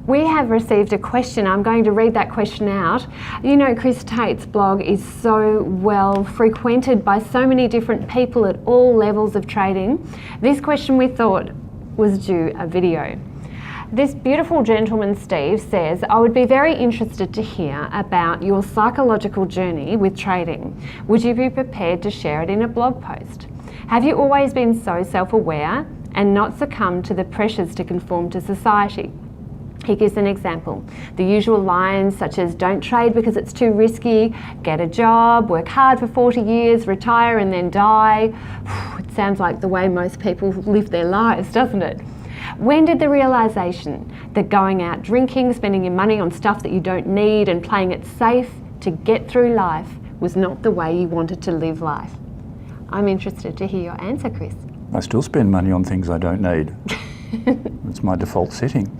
We have received a question. I'm going to read that question out. You know, Chris Tate's blog is so well frequented by so many different people at all levels of trading. This question we thought was due a video. This beautiful gentleman, Steve, says, I would be very interested to hear about your psychological journey with trading. Would you be prepared to share it in a blog post? Have you always been so self-aware and not succumbed to the pressures to conform to society? He gives an example. The usual lines such as don't trade because it's too risky, get a job, work hard for 40 years, retire and then die. It sounds like the way most people live their lives, doesn't it? When did the realization that going out drinking, spending your money on stuff that you don't need and playing it safe to get through life was not the way you wanted to live life? I'm interested to hear your answer, Chris. I still spend money on things I don't need. It's my default setting.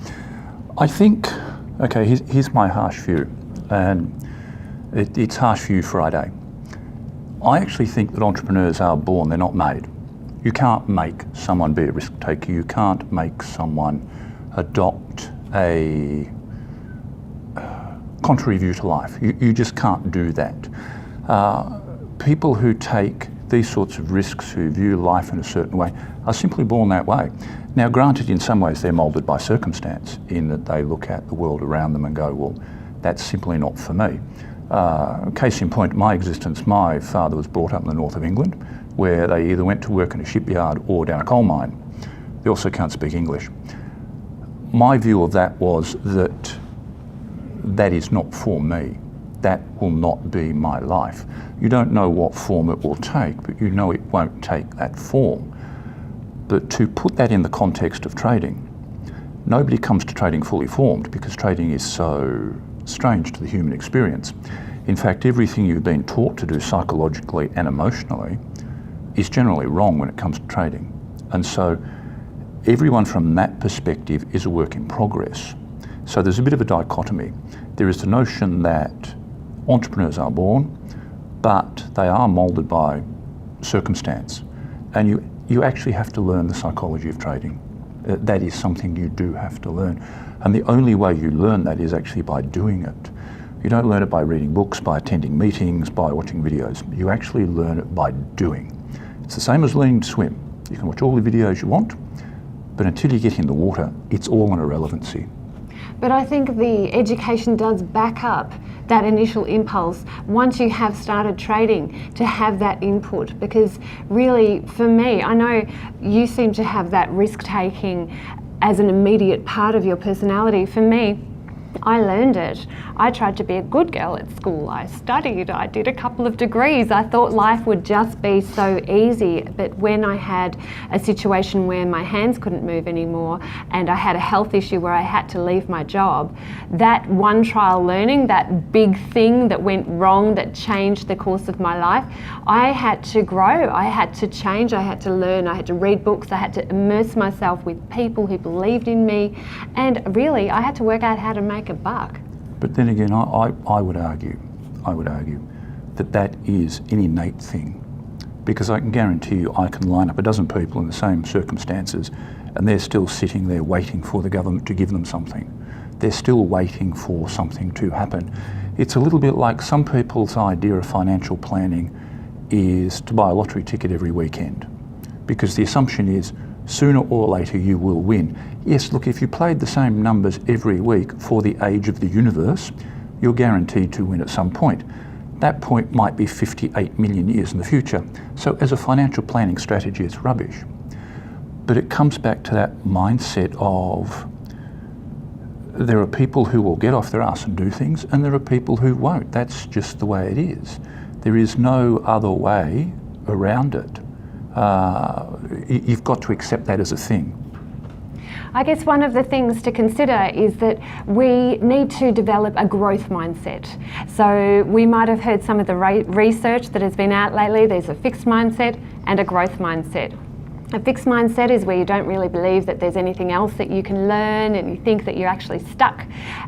I think, okay, here's my harsh view, and it's harsh view Friday. I actually think that entrepreneurs are born, they're not made. You can't make someone be a risk taker. You can't make someone adopt a contrary view to life. You just can't do that. People who take these sorts of risks, who view life in a certain way, are simply born that way. Now, granted, in some ways they're moulded by circumstance, in that they look at the world around them and go, well, that's simply not for me. Case in point, my existence, my father was brought up in the north of England, where they either went to work in a shipyard or down a coal mine. They also can't speak English. My view of that was that that is not for me. That will not be my life. You don't know what form it will take, but you know it won't take that form. But to put that in the context of trading, nobody comes to trading fully formed, because trading is so strange to the human experience. In fact, everything you've been taught to do psychologically and emotionally is generally wrong when it comes to trading. And so everyone from that perspective is a work in progress. So there's a bit of a dichotomy. There is the notion that entrepreneurs are born, but they are moulded by circumstance. And you actually have to learn the psychology of trading. That is something you do have to learn. And the only way you learn that is actually by doing it. You don't learn it by reading books, by attending meetings, by watching videos. You actually learn it by doing. It's the same as learning to swim. You can watch all the videos you want, but until you get in the water, it's all an irrelevancy. But I think the education does back up that initial impulse once you have started trading to have that input, because really for me, I know you seem to have that risk taking as an immediate part of your personality. For me, I learned it. I tried to be a good girl at school. I studied, I did a couple of degrees. I thought life would just be so easy. But when I had a situation where my hands couldn't move anymore and I had a health issue where I had to leave my job, that one trial learning, that big thing that went wrong, that changed the course of my life, I had to grow, I had to change, I had to learn, I had to read books, I had to immerse myself with people who believed in me, and really I had to work out how to make a buck. But then again, I would argue that that is an innate thing, because I can guarantee you I can line up a dozen people in the same circumstances and they're still sitting there waiting for the government to give them something. They're still waiting for something to happen. It's a little bit like some people's idea of financial planning is to buy a lottery ticket every weekend, because the assumption is sooner or later you will win. Yes, look, if you played the same numbers every week for the age of the universe, you're guaranteed to win at some point. That point might be 58 million years in the future. So as a financial planning strategy, it's rubbish. But it comes back to that mindset of there are people who will get off their ass and do things, and there are people who won't. That's just the way it is. There is no other way around it. You've got to accept that as a thing. I guess one of the things to consider is that we need to develop a growth mindset. So we might have heard some of the research that has been out lately. There's a fixed mindset and a growth mindset. A fixed mindset is where you don't really believe that there's anything else that you can learn, and you think that you're actually stuck.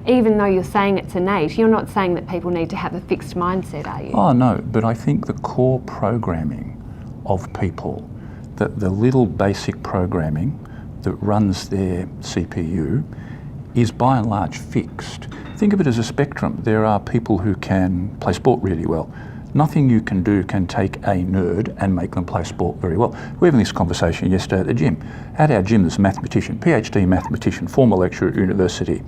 Even though you're saying it's innate, you're not saying that people need to have a fixed mindset, are you? Oh no, but I think the core programming of people, the little basic programming that runs their CPU, is by and large fixed. Think of it as a spectrum. There are people who can play sport really well. Nothing you can do can take a nerd and make them play sport very well. We were having this conversation yesterday at the gym. At our gym, there's a mathematician, PhD mathematician, former lecturer at university.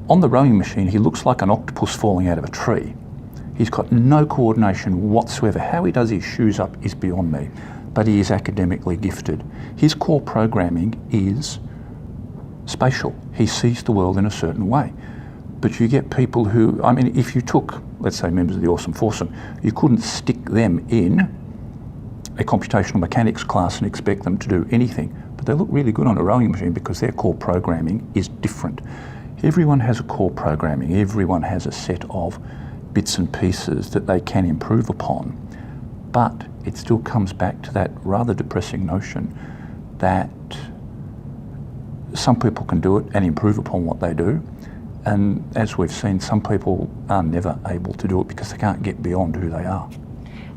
On the rowing machine, he looks like an octopus falling out of a tree. He's got no coordination whatsoever. How he does his shoes up is beyond me, but he is academically gifted. His core programming is spatial. He sees the world in a certain way. But you get people who, I mean, if you took, let's say, members of the Awesome Foursome, you couldn't stick them in a computational mechanics class and expect them to do anything. But they look really good on a rowing machine because their core programming is different. Everyone has a core programming. Everyone has a set of bits and pieces that they can improve upon. But it still comes back to that rather depressing notion that some people can do it and improve upon what they do. And as we've seen, some people are never able to do it because they can't get beyond who they are.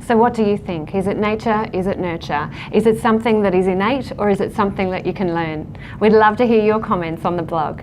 So what do you think? Is it nature? Is it nurture? Is it something that is innate, or is it something that you can learn? We'd love to hear your comments on the blog.